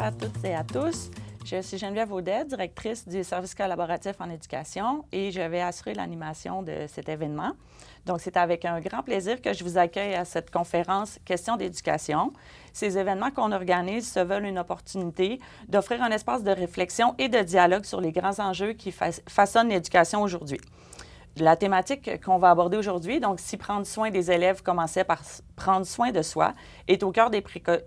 à toutes et à tous. Je suis Geneviève Audet, directrice du service collaboratif en éducation et je vais assurer l'animation de cet événement. Donc, c'est avec un grand plaisir que je vous accueille à cette conférence Questions d'éducation. Ces événements qu'on organise se veulent une opportunité d'offrir un espace de réflexion et de dialogue sur les grands enjeux qui façonnent l'éducation aujourd'hui. La thématique qu'on va aborder aujourd'hui, donc si prendre soin des élèves commençait par prendre soin de soi, est au cœur des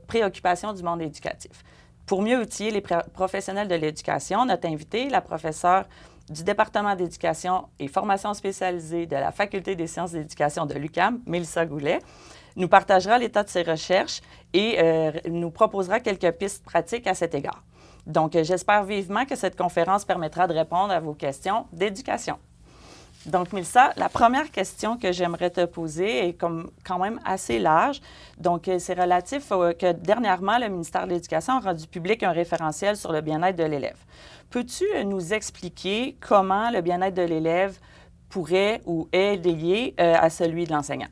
préoccupations du monde éducatif. Pour mieux outiller les professionnels de l'éducation, notre invitée, la professeure du département d'éducation et formation spécialisée de la Faculté des sciences de l'éducation de l'UQAM, Mélissa Goulet, nous partagera l'état de ses recherches et nous proposera quelques pistes pratiques à cet égard. Donc, j'espère vivement que cette conférence permettra de répondre à vos questions d'éducation. Donc, Mélissa, la première question que j'aimerais te poser est quand même assez large. Donc, c'est relatif que dernièrement, le ministère de l'Éducation a rendu public un référentiel sur le bien-être de l'élève. Peux-tu nous expliquer comment le bien-être de l'élève pourrait ou est lié à celui de l'enseignant?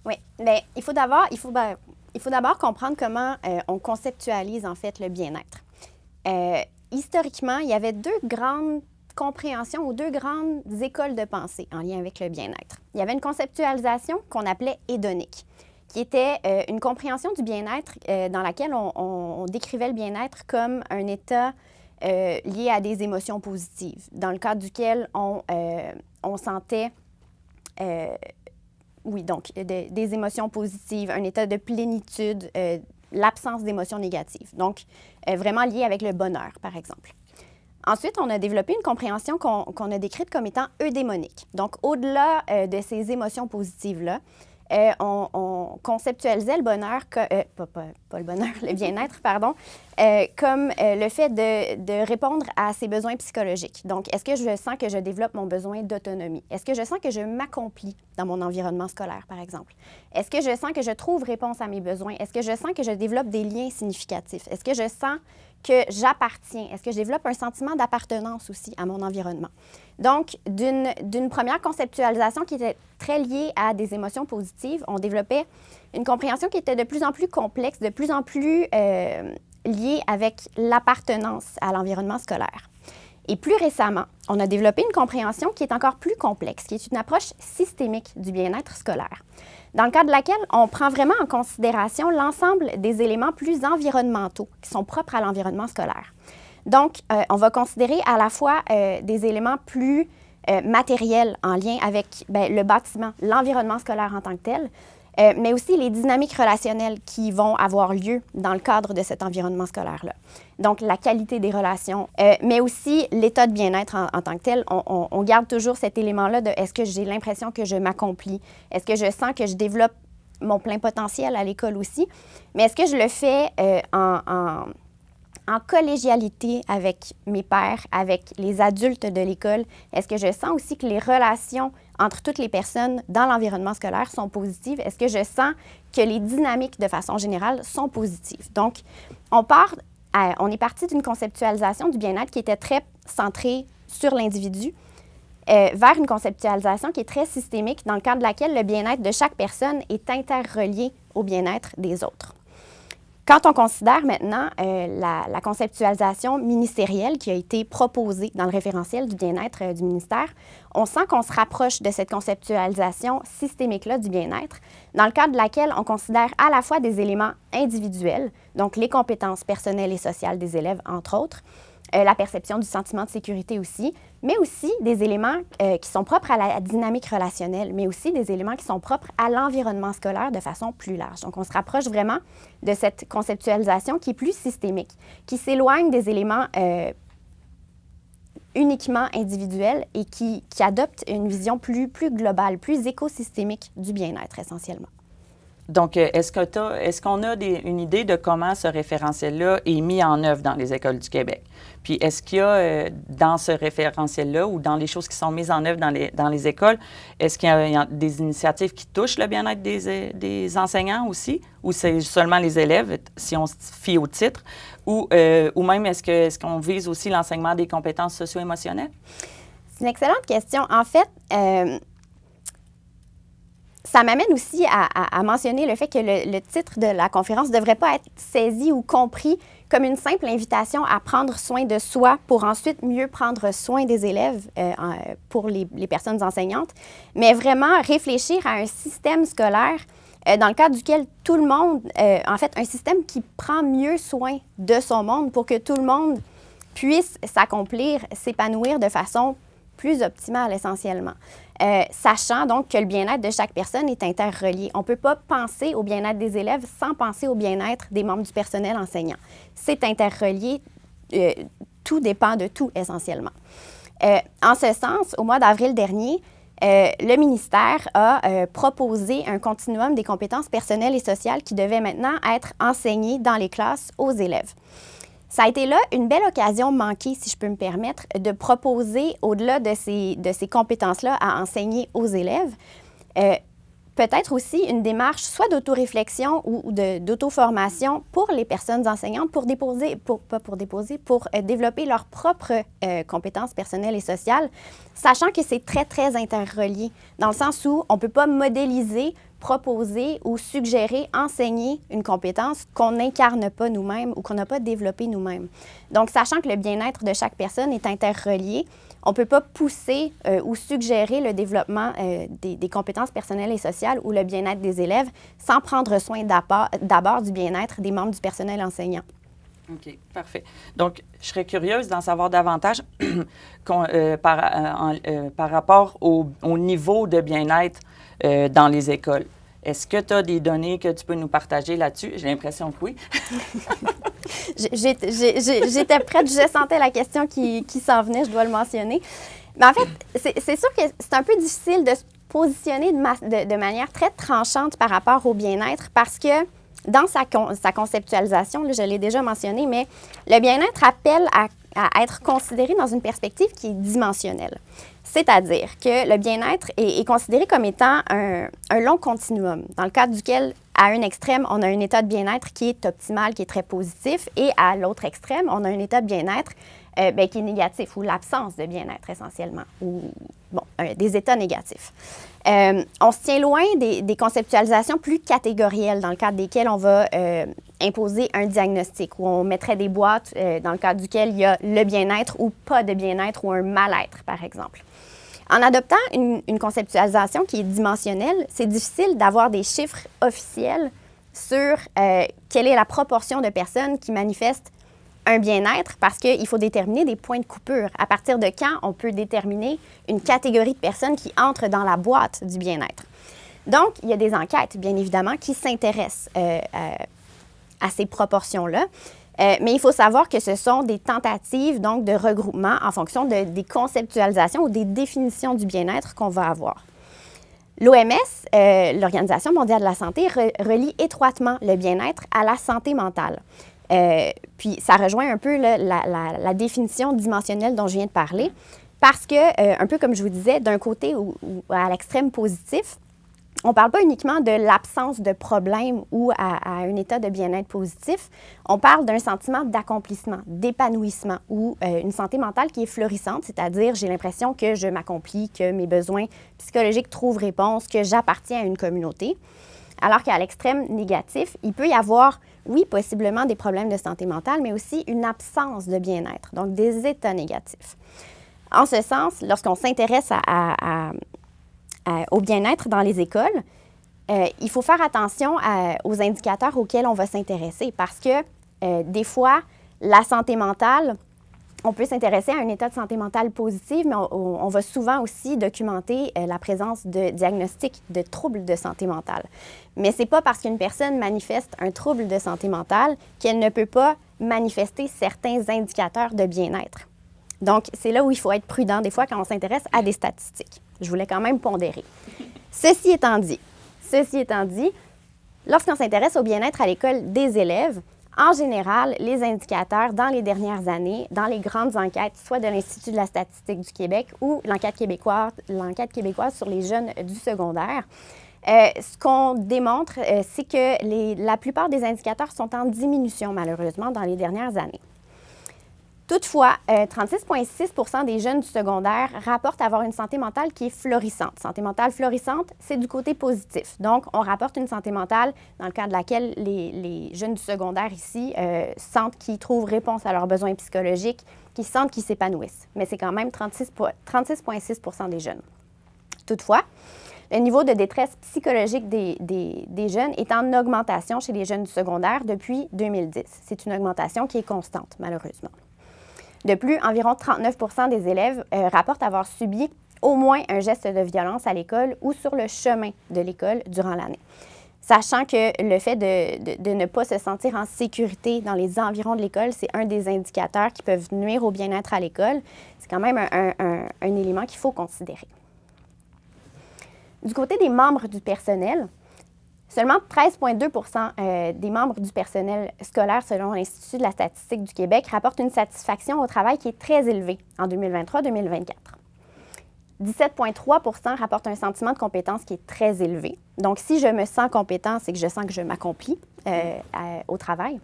Oui, bien, il faut d'abord comprendre comment on conceptualise en fait le bien-être. Historiquement, il y avait deux grandes compréhension ou deux grandes écoles de pensée en lien avec le bien-être. Il y avait une conceptualisation qu'on appelait hédonique, qui était une compréhension du bien-être dans laquelle on décrivait le bien-être comme un état lié à des émotions positives, dans le cadre duquel on sentait, des émotions positives, un état de plénitude, l'absence d'émotions négatives. Donc, vraiment lié avec le bonheur, par exemple. Ensuite, on a développé une compréhension qu'on a décrite comme étant eudémonique. Donc, au-delà de ces émotions positives-là, on conceptualisait le bonheur, pas le bonheur, le bien-être, pardon, comme le fait de répondre à ses besoins psychologiques. Donc, est-ce que je sens que je développe mon besoin d'autonomie? Est-ce que je sens que je m'accomplis dans mon environnement scolaire, par exemple? Est-ce que je sens que je trouve réponse à mes besoins? Est-ce que je sens que je développe des liens significatifs? Est-ce que je sens que j'appartiens? Est-ce que je développe un sentiment d'appartenance aussi à mon environnement? Donc, d'une première conceptualisation qui était très liée à des émotions positives, on développait une compréhension qui était de plus en plus complexe, de plus en plus liée avec l'appartenance à l'environnement scolaire. Et plus récemment, on a développé une compréhension qui est encore plus complexe, qui est une approche systémique du bien-être scolaire, dans le cadre de laquelle on prend vraiment en considération l'ensemble des éléments plus environnementaux qui sont propres à l'environnement scolaire. Donc, on va considérer à la fois des éléments plus matériels en lien avec le bâtiment, l'environnement scolaire en tant que tel, mais aussi les dynamiques relationnelles qui vont avoir lieu dans le cadre de cet environnement scolaire-là. Donc, la qualité des relations, mais aussi l'état de bien-être en tant que tel. On garde toujours cet élément-là de est-ce que j'ai l'impression que je m'accomplis? Est-ce que je sens que je développe mon plein potentiel à l'école aussi? Mais est-ce que je le fais en collégialité avec mes pairs, avec les adultes de l'école? Est-ce que je sens aussi que les relations entre toutes les personnes dans l'environnement scolaire sont positives? Est-ce que je sens que les dynamiques, de façon générale, sont positives? Donc, on est parti d'une conceptualisation du bien-être qui était très centrée sur l'individu vers une conceptualisation qui est très systémique, dans le cadre de laquelle le bien-être de chaque personne est interrelié au bien-être des autres. Quand on considère maintenant la conceptualisation ministérielle qui a été proposée dans le référentiel du bien-être du ministère, on sent qu'on se rapproche de cette conceptualisation systémique-là du bien-être, dans le cadre de laquelle on considère à la fois des éléments individuels, donc les compétences personnelles et sociales des élèves, entre autres, la perception du sentiment de sécurité aussi, mais aussi des éléments qui sont propres à la dynamique relationnelle, mais aussi des éléments qui sont propres à l'environnement scolaire de façon plus large. Donc, on se rapproche vraiment de cette conceptualisation qui est plus systémique, qui s'éloigne des éléments uniquement individuels et qui adopte une vision plus globale, plus écosystémique du bien-être essentiellement. Donc, est-ce qu'on a une idée de comment ce référentiel-là est mis en œuvre dans les écoles du Québec? Puis, est-ce qu'il y a dans ce référentiel-là ou dans les choses qui sont mises en œuvre dans les écoles, est-ce qu'il y a des initiatives qui touchent le bien-être des enseignants aussi? Ou c'est seulement les élèves, si on se fie au titre? Ou même, est-ce qu'on vise aussi l'enseignement des compétences socio-émotionnelles? C'est une excellente question. En fait, ça m'amène aussi à mentionner le fait que le titre de la conférence ne devrait pas être saisi ou compris comme une simple invitation à prendre soin de soi pour ensuite mieux prendre soin des élèves pour les personnes enseignantes, mais vraiment réfléchir à un système scolaire dans le cadre duquel tout le monde, en fait, un système qui prend mieux soin de son monde pour que tout le monde puisse s'accomplir, s'épanouir de façon plus optimale essentiellement. Sachant donc que le bien-être de chaque personne est interrelié. On ne peut pas penser au bien-être des élèves sans penser au bien-être des membres du personnel enseignant. C'est interrelié, tout dépend de tout essentiellement. En ce sens, au mois d'avril dernier, le ministère a proposé un continuum des compétences personnelles et sociales qui devait maintenant être enseignées dans les classes aux élèves. Ça a été là une belle occasion manquée, si je peux me permettre, de proposer, au-delà de ces compétences-là, à enseigner aux élèves, peut-être aussi une démarche soit d'autoréflexion ou d'auto-formation pour les personnes enseignantes pour développer leurs propres compétences personnelles et sociales, sachant que c'est très, très interrelié, dans le sens où on ne peut pas modéliser, proposer ou suggérer, enseigner une compétence qu'on n'incarne pas nous-mêmes ou qu'on n'a pas développée nous-mêmes. Donc, sachant que le bien-être de chaque personne est interrelié, on ne peut pas pousser ou suggérer le développement des compétences personnelles et sociales ou le bien-être des élèves sans prendre soin d'abord du bien-être des membres du personnel enseignant. OK, parfait. Donc, je serais curieuse d'en savoir davantage par rapport au niveau de bien-être dans les écoles. Est-ce que tu as des données que tu peux nous partager là-dessus? J'ai l'impression que oui. J'étais prête, je sentais la question qui s'en venait, je dois le mentionner. Mais en fait, c'est sûr que c'est un peu difficile de se positionner de manière très tranchante par rapport au bien-être parce que dans sa conceptualisation, là, je l'ai déjà mentionné, mais le bien-être appelle à être considéré dans une perspective qui est dimensionnelle. C'est-à-dire que le bien-être est considéré comme étant un long continuum, dans le cadre duquel, à un extrême, on a un état de bien-être qui est optimal, qui est très positif, et à l'autre extrême, on a un état de bien-être qui est négatif, ou l'absence de bien-être essentiellement, ou des états négatifs. On se tient loin des conceptualisations plus catégorielles dans le cadre desquelles on va imposer un diagnostic, où on mettrait des boîtes dans le cadre duquel il y a le bien-être ou pas de bien-être ou un mal-être, par exemple. En adoptant une conceptualisation qui est dimensionnelle, c'est difficile d'avoir des chiffres officiels sur quelle est la proportion de personnes qui manifestent un bien-être parce qu'il faut déterminer des points de coupure. À partir de quand on peut déterminer une catégorie de personnes qui entrent dans la boîte du bien-être. Donc, il y a des enquêtes, bien évidemment, qui s'intéressent à ces proportions-là. Mais il faut savoir que ce sont des tentatives donc, de regroupement en fonction des conceptualisations ou des définitions du bien-être qu'on va avoir. L'OMS, l'Organisation mondiale de la santé, relie étroitement le bien-être à la santé mentale. Puis ça rejoint un peu la définition dimensionnelle dont je viens de parler, parce que, un peu comme je vous disais, d'un côté ou à l'extrême positif, on ne parle pas uniquement de l'absence de problème ou à un état de bien-être positif, on parle d'un sentiment d'accomplissement, d'épanouissement ou une santé mentale qui est florissante, c'est-à-dire j'ai l'impression que je m'accomplis, que mes besoins psychologiques trouvent réponse, que j'appartiens à une communauté. Alors qu'à l'extrême négatif, il peut y avoir, oui, possiblement des problèmes de santé mentale, mais aussi une absence de bien-être, donc des états négatifs. En ce sens, lorsqu'on s'intéresse au bien-être dans les écoles, il faut faire attention aux indicateurs auxquels on va s'intéresser parce que des fois, la santé mentale, on peut s'intéresser à un état de santé mentale positif, mais on va souvent aussi documenter la présence de diagnostics de troubles de santé mentale. Mais ce n'est pas parce qu'une personne manifeste un trouble de santé mentale qu'elle ne peut pas manifester certains indicateurs de bien-être. Donc, c'est là où il faut être prudent des fois quand on s'intéresse à des statistiques. Je voulais quand même pondérer. Ceci étant dit, lorsqu'on s'intéresse au bien-être à l'école des élèves, en général, les indicateurs dans les dernières années, dans les grandes enquêtes, soit de l'Institut de la statistique du Québec ou l'enquête québécoise sur les jeunes du secondaire, ce qu'on démontre, c'est que la plupart des indicateurs sont en diminution, malheureusement, dans les dernières années. Toutefois, 36,6 des jeunes du secondaire rapportent avoir une santé mentale qui est florissante. Santé mentale florissante, c'est du côté positif. Donc, on rapporte une santé mentale dans le cadre de laquelle les jeunes du secondaire ici sentent qu'ils trouvent réponse à leurs besoins psychologiques, qu'ils sentent qu'ils s'épanouissent. Mais c'est quand même 36,6 des jeunes. Toutefois, le niveau de détresse psychologique des jeunes est en augmentation chez les jeunes du secondaire depuis 2010. C'est une augmentation qui est constante, malheureusement. De plus, environ 39 des élèves rapportent avoir subi au moins un geste de violence à l'école ou sur le chemin de l'école durant l'année. Sachant que le fait de ne pas se sentir en sécurité dans les environs de l'école, c'est un des indicateurs qui peuvent nuire au bien-être à l'école. C'est quand même un élément qu'il faut considérer. Du côté des membres du personnel, seulement 13,2 des membres du personnel scolaire, selon l'Institut de la statistique du Québec, rapportent une satisfaction au travail qui est très élevée en 2023-2024. 17,3 rapportent un sentiment de compétence qui est très élevé. Donc, si je me sens compétent, c'est que je sens que je m'accomplis au travail.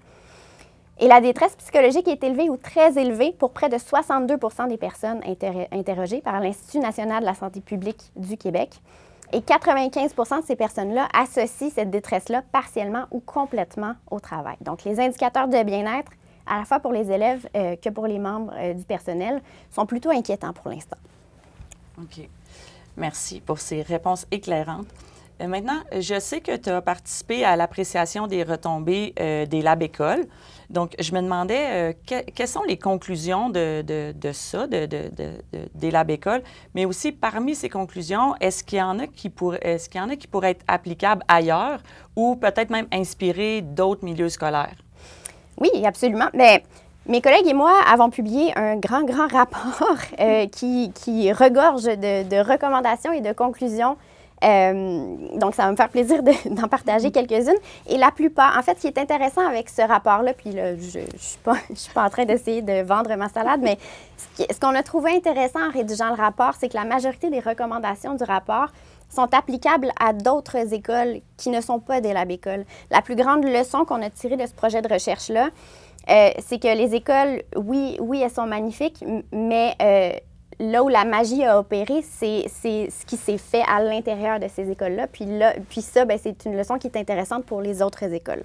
Et la détresse psychologique est élevée ou très élevée pour près de 62 des personnes interrogées par l'Institut national de la santé publique du Québec. Et 95 de ces personnes-là associent cette détresse-là partiellement ou complètement au travail. Donc, les indicateurs de bien-être, à la fois pour les élèves que pour les membres du personnel, sont plutôt inquiétants pour l'instant. OK. Merci pour ces réponses éclairantes. Maintenant, je sais que tu as participé à l'appréciation des retombées des labs écoles. Donc, je me demandais quelles sont les conclusions de ça, des labs écoles, mais aussi parmi ces conclusions, est-ce qu'il y en a qui pourraient être applicables ailleurs ou peut-être même inspirer d'autres milieux scolaires? Oui, absolument. Mais mes collègues et moi avons publié un grand rapport qui regorge de recommandations et de conclusions. Donc, ça va me faire plaisir d'en partager quelques-unes. Et la plupart, en fait, ce qui est intéressant avec ce rapport-là, puis là, je ne suis pas en train d'essayer de vendre ma salade, mais ce qu'on a trouvé intéressant en rédigeant le rapport, c'est que la majorité des recommandations du rapport sont applicables à d'autres écoles qui ne sont pas des labs écoles. La plus grande leçon qu'on a tirée de ce projet de recherche-là, c'est que les écoles, oui, elles sont magnifiques, mais là où la magie a opéré, c'est ce qui s'est fait à l'intérieur de ces écoles-là. Puis ça, bien, c'est une leçon qui est intéressante pour les autres écoles.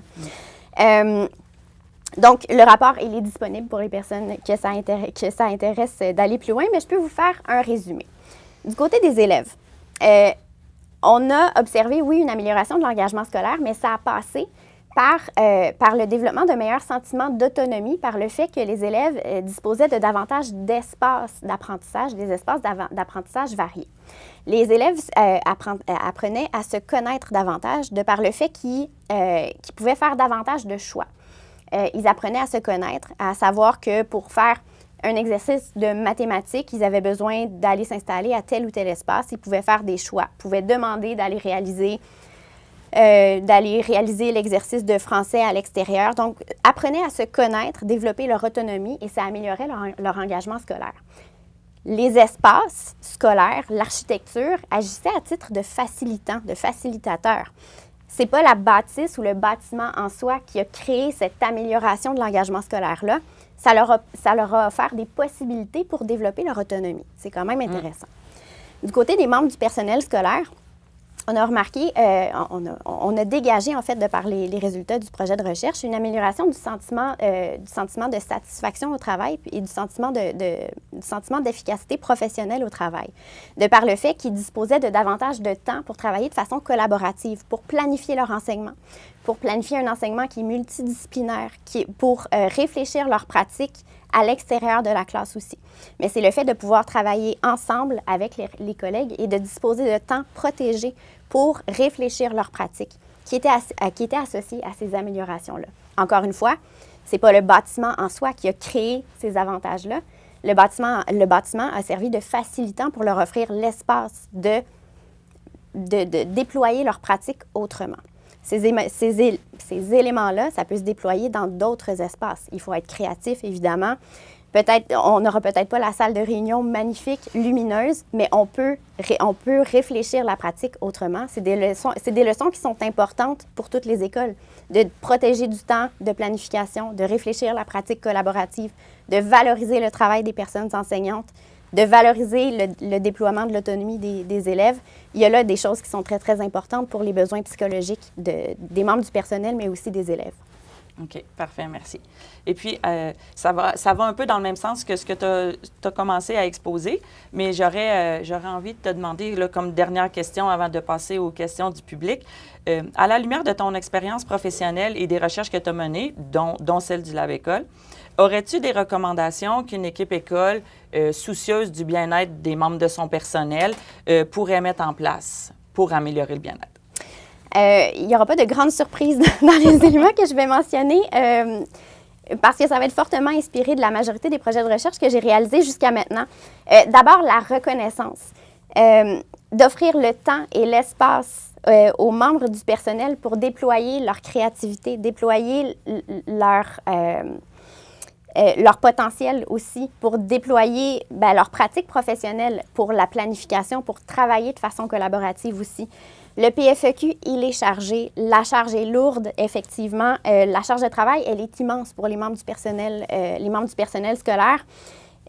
Donc, le rapport, il est disponible pour les personnes que ça intéresse d'aller plus loin, mais je peux vous faire un résumé. Du côté des élèves, on a observé, oui, une amélioration de l'engagement scolaire, mais ça a passé par le développement d'un meilleur sentiment d'autonomie, par le fait que les élèves disposaient de davantage d'espaces d'apprentissage, des espaces d'apprentissage variés. Les élèves apprenaient à se connaître davantage de par le fait qu'ils pouvaient faire davantage de choix. Ils apprenaient à se connaître, à savoir que pour faire un exercice de mathématiques, ils avaient besoin d'aller s'installer à tel ou tel espace. Ils pouvaient faire des choix, pouvaient demander d'aller réaliser l'exercice de français à l'extérieur. Donc, apprenaient à se connaître, développer leur autonomie et ça améliorait leur engagement scolaire. Les espaces scolaires, l'architecture, agissaient à titre de facilitant, de facilitateur. Ce n'est pas la bâtisse ou le bâtiment en soi qui a créé cette amélioration de l'engagement scolaire-là. Ça leur a offert des possibilités pour développer leur autonomie. C'est quand même intéressant. Du côté des membres du personnel scolaire, on a remarqué, on a dégagé, en fait, de par les résultats du projet de recherche, une amélioration du sentiment de satisfaction au travail et du sentiment d'efficacité professionnelle au travail, de par le fait qu'ils disposaient de davantage de temps pour travailler de façon collaborative, pour planifier leur enseignement, pour planifier un enseignement qui est multidisciplinaire, pour réfléchir leurs pratiques à l'extérieur de la classe aussi. Mais c'est le fait de pouvoir travailler ensemble avec les collègues et de disposer de temps protégé pour réfléchir leurs pratiques qui était associé à ces améliorations-là. Encore une fois, ce n'est pas le bâtiment en soi qui a créé ces avantages-là. Le bâtiment a servi de facilitant pour leur offrir l'espace de déployer leurs pratiques autrement. Ces éléments-là, ça peut se déployer dans d'autres espaces. Il faut être créatif, évidemment. On n'aura peut-être pas la salle de réunion magnifique, lumineuse, mais on peut réfléchir la pratique autrement. C'est des leçons qui sont importantes pour toutes les écoles, de protéger du temps de planification, de réfléchir la pratique collaborative, de valoriser le travail des personnes enseignantes, de valoriser le déploiement de l'autonomie des élèves. Il y a là des choses qui sont très, très importantes pour les besoins psychologiques des membres du personnel, mais aussi des élèves. OK, parfait, merci. Et puis, ça va un peu dans le même sens que ce que tu as commencé à exposer, mais j'aurais envie de te demander, là, comme dernière question avant de passer aux questions du public, à la lumière de ton expérience professionnelle et des recherches que tu as menées, dont celle du Lab École, aurais-tu des recommandations qu'une équipe école soucieuse du bien-être des membres de son personnel pourrait mettre en place pour améliorer le bien-être? Il n'y aura pas de grandes surprises dans les éléments que je vais mentionner parce que ça va être fortement inspiré de la majorité des projets de recherche que j'ai réalisés jusqu'à maintenant. D'abord, la reconnaissance. D'offrir le temps et l'espace aux membres du personnel pour déployer leur créativité, déployer leur potentiel aussi, pour déployer leur pratique professionnelle, pour la planification, pour travailler de façon collaborative aussi. Le PFEQ, il est chargé. La charge est lourde, effectivement. La charge de travail, elle est immense pour les membres du personnel scolaire.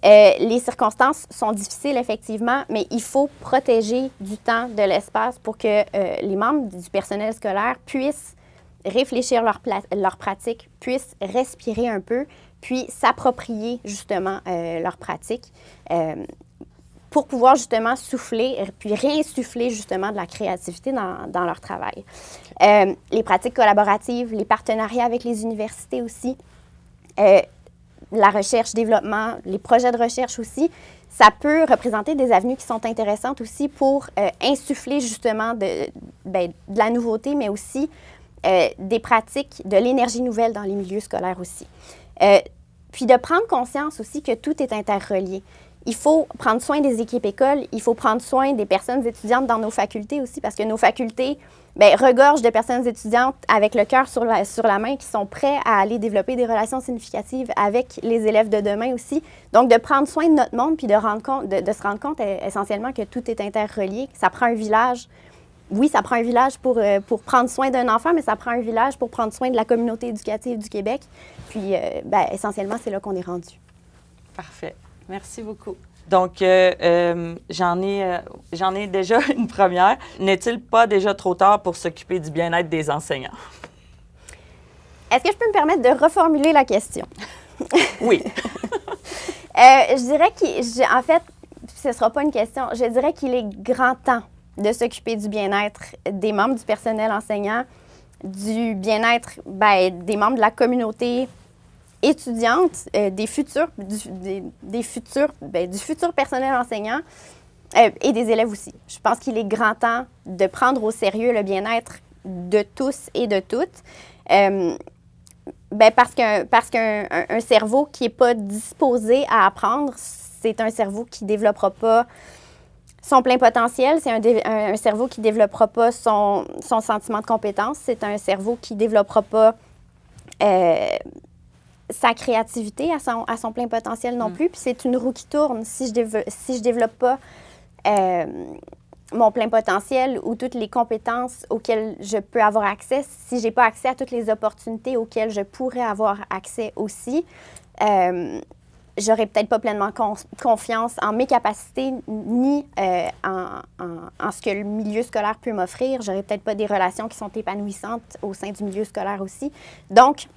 Les circonstances sont difficiles, effectivement, mais il faut protéger du temps, de l'espace pour que les membres du personnel scolaire puissent réfléchir leur pratique, puissent respirer un peu, puis s'approprier justement leur pratique pour pouvoir justement souffler, puis réinsuffler justement de la créativité dans leur travail. Les pratiques collaboratives, les partenariats avec les universités aussi, la recherche-développement, les projets de recherche aussi, ça peut représenter des avenues qui sont intéressantes aussi pour insuffler justement de la nouveauté, mais aussi des pratiques, de l'énergie nouvelle dans les milieux scolaires aussi. Puis de prendre conscience aussi que tout est interrelié. Il faut prendre soin des équipes écoles, il faut prendre soin des personnes étudiantes dans nos facultés aussi, parce que nos facultés regorgent de personnes étudiantes avec le cœur sur la main qui sont prêts à aller développer des relations significatives avec les élèves de demain aussi. Donc, de prendre soin de notre monde puis de se rendre compte essentiellement que tout est interrelié, que ça prend un village. Oui, ça prend un village pour prendre soin d'un enfant, mais ça prend un village pour prendre soin de la communauté éducative du Québec. Puis, essentiellement, c'est là qu'on est rendu. Parfait. Merci beaucoup. Donc, j'en ai déjà une première. N'est-il pas déjà trop tard pour s'occuper du bien-être des enseignants? Est-ce que je peux me permettre de reformuler la question? Oui. Je dirais qu'en fait, ce ne sera pas une question. Je dirais qu'il est grand temps de s'occuper du bien-être des membres du personnel enseignant, du bien-être des membres de la communauté étudiante, du futur personnel enseignant et des élèves aussi. Je pense qu'il est grand temps de prendre au sérieux le bien-être de tous et de toutes. Parce qu'un cerveau qui n'est pas disposé à apprendre, c'est un cerveau qui ne développera pas son plein potentiel, c'est un cerveau qui ne développera pas son sentiment de compétence, c'est un cerveau qui ne développera pas sa créativité à son plein potentiel non plus. Puis c'est une roue qui tourne. Si je développe pas mon plein potentiel ou toutes les compétences auxquelles je peux avoir accès, si j'ai pas accès à toutes les opportunités auxquelles je pourrais avoir accès aussi, j'aurais peut-être pas pleinement confiance en mes capacités ni en ce que le milieu scolaire peut m'offrir. J'aurais peut-être pas des relations qui sont épanouissantes au sein du milieu scolaire aussi. Donc,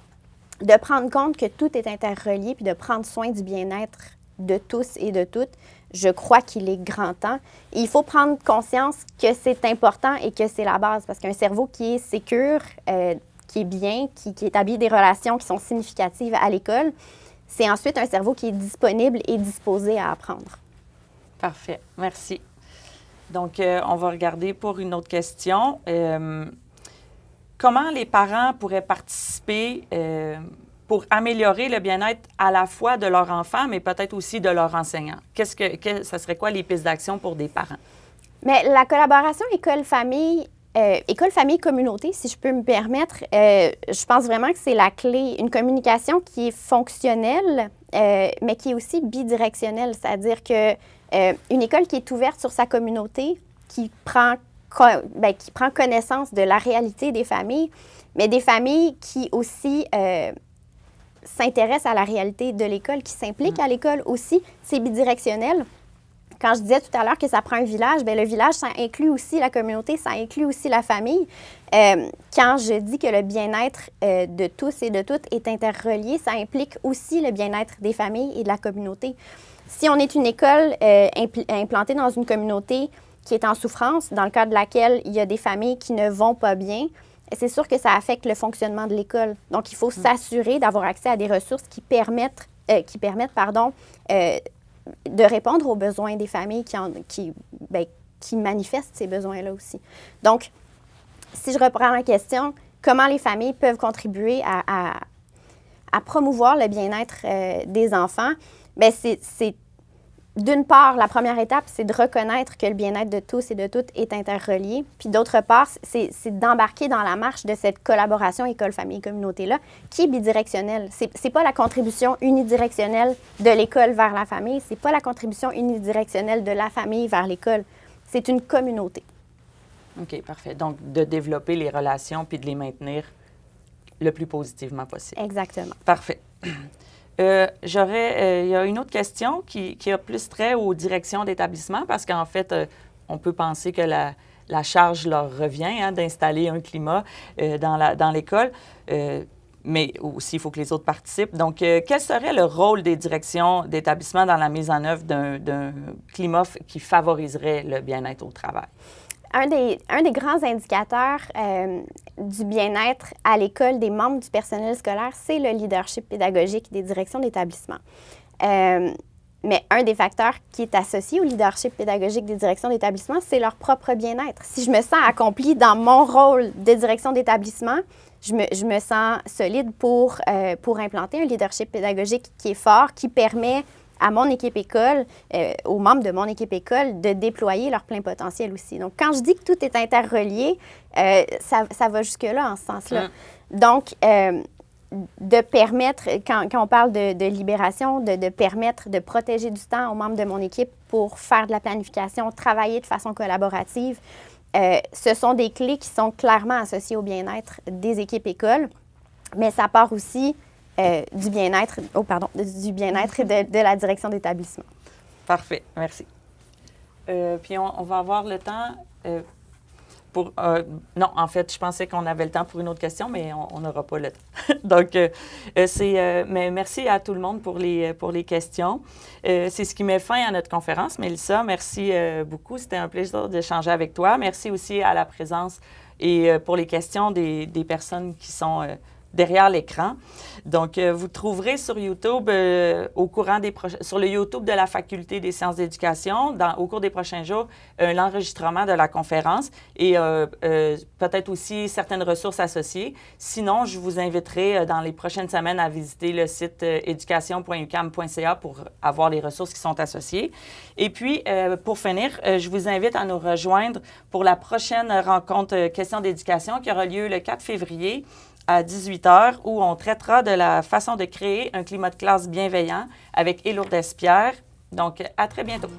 de prendre compte que tout est interrelié puis de prendre soin du bien-être de tous et de toutes, je crois qu'il est grand temps. Et il faut prendre conscience que c'est important et que c'est la base parce qu'un cerveau qui est sécure, qui est bien, qui établit des relations qui sont significatives à l'école, c'est ensuite un cerveau qui est disponible et disposé à apprendre. Parfait. Merci. Donc, on va regarder pour une autre question. Comment les parents pourraient participer pour améliorer le bien-être à la fois de leur enfant, mais peut-être aussi de leur enseignant? Ça serait quoi les pistes d'action pour des parents? Mais la collaboration école-famille, école-famille-communauté, si je peux me permettre, je pense vraiment que c'est la clé. Une communication qui est fonctionnelle, mais qui est aussi bidirectionnelle. C'est-à-dire qu'une école qui est ouverte sur sa communauté, qui prend connaissance de la réalité des familles, mais des familles qui aussi s'intéresse à la réalité de l'école, qui s'implique à l'école aussi. C'est bidirectionnel. Quand je disais tout à l'heure que ça prend un village, bien, le village, ça inclut aussi la communauté, ça inclut aussi la famille. Quand je dis que le bien-être de tous et de toutes est interrelié, ça implique aussi le bien-être des familles et de la communauté. Si on est une école implantée dans une communauté qui est en souffrance, dans le cadre de laquelle il y a des familles qui ne vont pas bien, c'est sûr que ça affecte le fonctionnement de l'école. Donc, il faut s'assurer d'avoir accès à des ressources qui permettent de répondre aux besoins des familles qui manifestent ces besoins-là aussi. Donc, si je reprends la question, comment les familles peuvent contribuer à promouvoir le bien-être des enfants? Bien, c'est d'une part, la première étape, c'est de reconnaître que le bien-être de tous et de toutes est interrelié. Puis d'autre part, c'est d'embarquer dans la marche de cette collaboration école-famille-communauté-là qui est bidirectionnelle. C'est pas la contribution unidirectionnelle de l'école vers la famille, c'est pas la contribution unidirectionnelle de la famille vers l'école. C'est une communauté. OK, parfait. Donc, de développer les relations puis de les maintenir le plus positivement possible. Exactement. Parfait. Il y a une autre question qui a plus trait aux directions d'établissement parce qu'en fait, on peut penser que la charge leur revient d'installer un climat dans l'école, mais aussi il faut que les autres participent. Donc, quel serait le rôle des directions d'établissement dans la mise en œuvre d'un climat qui favoriserait le bien-être au travail? Un des grands indicateurs du bien-être à l'école des membres du personnel scolaire, c'est le leadership pédagogique des directions d'établissement. Mais un des facteurs qui est associé au leadership pédagogique des directions d'établissement, c'est leur propre bien-être. Si je me sens accomplie dans mon rôle de direction d'établissement, je me sens solide pour implanter un leadership pédagogique qui est fort, qui permet à mon équipe école, aux membres de mon équipe école, de déployer leur plein potentiel aussi. Donc, quand je dis que tout est interrelié, ça va jusque-là, en ce sens-là. Donc, de permettre, quand on parle de libération, de permettre de protéger du temps aux membres de mon équipe pour faire de la planification, travailler de façon collaborative, ce sont des clés qui sont clairement associées au bien-être des équipes écoles, mais ça part aussi du bien-être de la direction d'établissement. Parfait, merci. Puis on va avoir le temps non, en fait, je pensais qu'on avait le temps pour une autre question, mais on n'aura pas le temps. Donc, mais merci à tout le monde pour les questions. C'est ce qui met fin à notre conférence. Mélissa, merci beaucoup. C'était un plaisir d'échanger avec toi. Merci aussi à la présence et pour les questions des personnes qui sont derrière l'écran. Donc, vous trouverez sur YouTube, sur le YouTube de la Faculté des sciences d'éducation, au cours des prochains jours, l'enregistrement de la conférence et peut-être aussi certaines ressources associées. Sinon, je vous inviterai dans les prochaines semaines à visiter le site éducation.uqam.ca pour avoir les ressources qui sont associées. Et puis, pour finir, je vous invite à nous rejoindre pour la prochaine rencontre Questions d'éducation qui aura lieu le 4 février à 18h, où on traitera de la façon de créer un climat de classe bienveillant avec Élourde Espierre. Donc, à très bientôt.